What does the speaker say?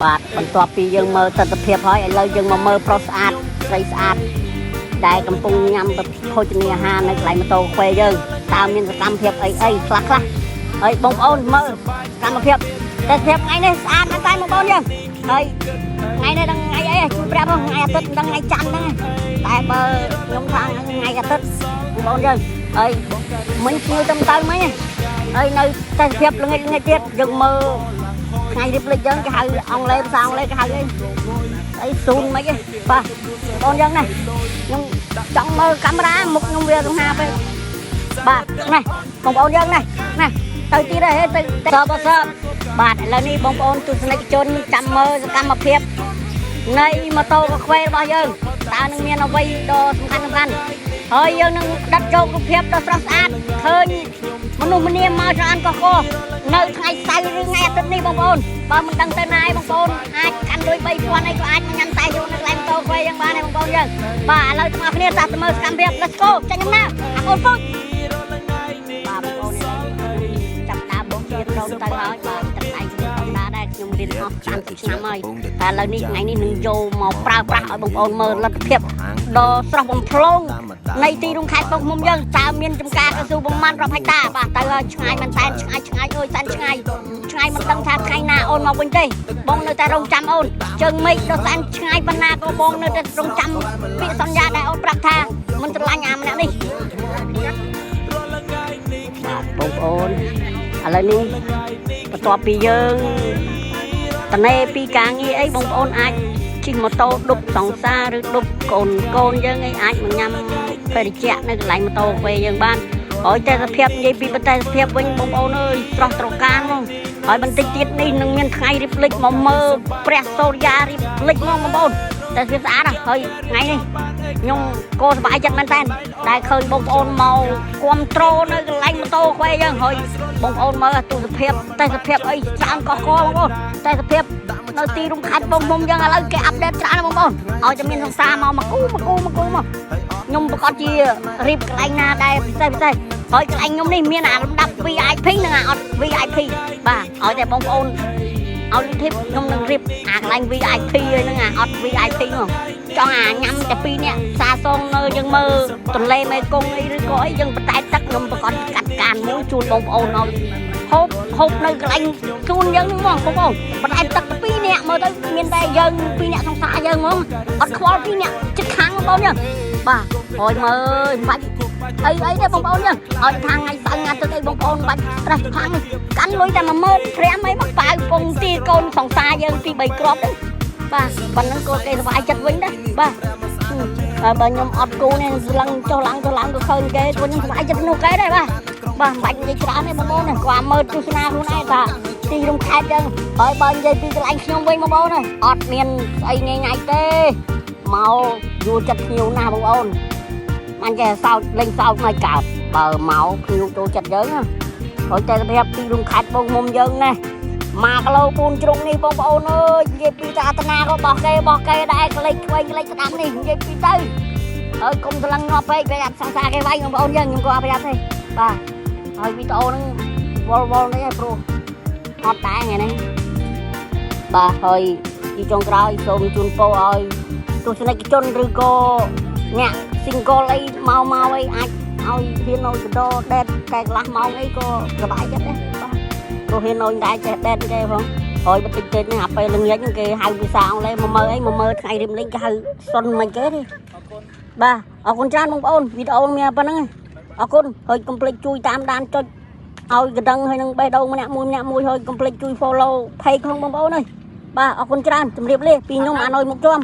បាទបន្ទាប់ពីយើងមើលទស្សនវិជ្ជាហើយឥឡូវយើងមកមើលប្រុសស្អាតស្រីស្អាតដែលកំពុងញ៉ាំភោជនីអាហារនៅកន្លែងម៉ូតូខ្វែយើងតើមានសកម្មភាពអីខ្លះហើយបងប្អូនមើលសកម្មភាពតែថ្ងៃនេះស្អាតមែនតើបងប្អូនយើងហើយថ្ងៃនេះដល់ថ្ងៃអីជួយប្រាប់ថ្ងៃអាទិត្យដល់ថ្ងៃច័ន្ទហ្នឹងតែបើខ្ញុំថាថ្ងៃអាទិត្យបងប្អូនយើងហើយមិញភ្ញៀវទៅមិញហើយនៅតែសភាពល្ងាចទៀតយើងមើលថ្ងៃរៀបលេខយើងគេហៅអង់គ្លេសភាសាអង់គ្លេសគេហៅអីស៊ូនមិនហ៎បាទបងយ៉ាងណាខ្ញុំចង់មើលកាមេរ៉ាមុខខ្ញុំវាសង្ហាពេកបាទណាបងប្អូនយ៉ាងណាទៅទៀតហើយទៅសើបាទឥឡូវនេះបងប្អូនទស្សនិកជនចាំមើលសកម្មភាពនៃម៉ូតូកខ្វែរបស់យើងតើនឹងមានអ្វីដ៏សំខាន់ហើយយើងនឹងដាត់យករូបភាពដ៏ស្រស់ស្អាតឃើញមនុស្សម្នាមកច្រើនកកនៅថ្ងៃសៅរ៍ឬថ្ងៃអាទិត្យនេះបងប្អូនបើមិនដឹងទៅណាឯងបងប្អូនអាចកាន់លុយ 3000 អីក៏អាចញ៉ាំតែយកនៅកន្លែងម៉ូតូខ្វែយ៉ាងបានដែរបងប្អូនយើងបាទឥឡូវទាំងអស់គ្នាតាមទៅមើលសកម្មភាព Let's go ចាញ់ណាអរគុណពុជបាទបងប្អូនចាប់ដើមបងទៀតរងទៅហើយបាទទឹកដៃខ្ញុំធម្មតាដែរខ្ញុំរៀនអស់30ឆ្នាំហើយតែឥឡូវនេះថ្ងៃនេះនឹងយកមកប្រើប្រាស់ឲ្យបងប្អូនមើលលទ្ធភាពដ៏ស្រស់បំព្រងនៃទីរួមខេត្តបងខ្ញុំយើងតើមានចំការកស៊ូប្រមាណរាប់ហិកតាបាទទៅឆ្ងាយមែនតែឆ្ងាយអើយតែឆ្ងាយមិនដឹងថាថ្ងៃណាអូនមកវិញទេបងនៅតែរងចាំអូនជើងមេឃដ៏សែនឆ្ងាយប៉ុណ្ណាក៏បងនៅតែរងចាំពាក្យសន្យាដែលអូនប្រាប់ថាមិនស្រឡាញ់អាម្នាក់នេះបាទបងប្អូនឥឡូវនេះបន្ទាប់ពីយើងតនេពីការងារអីបងប្អូនអាចជិះម៉ូតូដប់សង្សារឬដប់កូនយើងអីអាចមកញ៉ាំភេសជ្ជៈនៅកន្លែងម៉ូតូពេលយើងបានហើយតែសភាពនិយាយពីប្រទេសភាពវិញបងប្អូនអើយស្រស់ត្រកាលហ្មងហើយបន្តិចទៀតនេះនឹងមានថ្ងៃរៀបលិចមកមើលព្រះសូរិយារៀបលិចហ្មងបងប្អូនតែស្អាតហើយថ្ងៃនេះខ្ញុំក៏សប្បាយចិត្តមែនតើដែលឃើញបងប្អូនមកគ្រប់គ្រងនៅកន្លែងម៉ូតូខ្វែយើងហើយបងប្អូនមើលទស្សនវិជ្ជាតែសភាពអីច្រើនកកបងប្អូនតែសភាពនៅទីរួមខេត្តបងមុំយើងឥឡូវគេអាប់ដេតច្រើនបងប្អូនឲ្យតែមានសង្សារមកគូមកខ្ញុំប្រកាសជារៀបកន្លែងណាដែរពិសេសហើយកន្លែងខ្ញុំនេះមានអាលំដាប់ VIP និងអាអត់ VIP បាទឲ្យតែបងប្អូនឲ្យលីធីបខ្ញុំនឹងរៀបអាកន្លែង VIP ហ្នឹងអាអត់ VIP ហ្នឹងចង់អាញ៉ាំតែ2នាក់សាសងនៅយើងមើលទន្លេមេគង្គអីឬក៏អីយើងបតែទឹកខ្ញុំប្រកាសកាត់ការមួយជូនបងប្អូនឲ្យហូបនៅកន្លែងជូនយើងហ្នឹងបងប្អូនបតែទឹក2នាក់មើលទៅមានតែយើង2នាក់សង្សារយើងហ្មងអត់ខ្វល់2នាក់ចិត្តខាងបងប្អូនយើងបាទហើយមើលបាច់អីទេបងប្អូនយើងឲ្យថាថ្ងៃសៅរ៍ថ្ងៃទឹកអីបងប្អូនបាច់ត្រេះខាងនេះកាន់លុយតែ15000អីមកប៉ាវពងទីកូនសង្សារយើង2 3គ្រាប់ទេបាទប៉ុណ្ណឹងក៏គេសុបាយចិត្តវិញដែរបាទបើខ្ញុំអត់គូនេះឡើងចុះឡើងក៏ឃើញគេពួកខ្ញុំសុបាយចិត្តនោះគេដែរបាទមិនបាច់និយាយច្រើនទេបងប្អូនគាត់មើលទស្សនាខ្លួនឯងថាទីរួមខេត្តយើងហើយបើនិយាយពីកន្លែងខ្ញុំវិញបងប្អូនអត់មានស្អីញ៉ៃទេមកយួរចិត្តភ្ញៀវណាបងប្អូនមិនចេះសោតលេងសោតមិនកើតបើមកភ្ញៀវចូលចិត្តយើងហើយតែសម្រាប់ទីរួមខេត្តបងមុំយើងណា1គីឡូពូនជ្រុងនេះបងប្អូនអើយនិយាយពីតាអត្តនារបស់គេដែរក្លេកឆ្វេងក្លេកស្ដាំនេះនិយាយពីទៅហើយកុំស្លឹងងាប់ពេកគេអត់សង្សារគេវាយបងប្អូនយើងខ្ញុំក៏អត់ប្រយ័ត្នទេបាទហើយវីដេអូហ្នឹងវល់នេះឯងព្រោះអត់តែថ្ងៃនេះបាទហើយទីចុងក្រោយសូមជូនពរឲ្យទស្សនិកជនឬក៏អ្នក single អីមកអីអាចឲ្យហ៊ានឲ្យកដោដេតតែកន្លះម៉ោងអីក៏សប្បាយចិត្តដែរបាទព្រោះហ៊ានឲ្យដែរចេះដេតគេផងហើយបន្តិចទៀតនេះអាពេលល្ងាចគេហៅភាសាអង់គ្លេសមកមើលថ្ងៃរៀបលេងគេហៅសុនមិនគេទេបាទអរគុណច្រើនបងប្អូនវីដេអូមានប៉ុណ្្នឹងអរគុណហើយកុំភ្លេចជួយតាមដានចុចឲ្យកណ្ដឹងហើយនឹងបេះដូងម្នាក់មួយហើយកុំភ្លេចជួយ follow page ផងបងប្អូនអើយបាទអរគុណច្រើនជម្រាបលាពីខ្ញុំអាណយមុខជាប់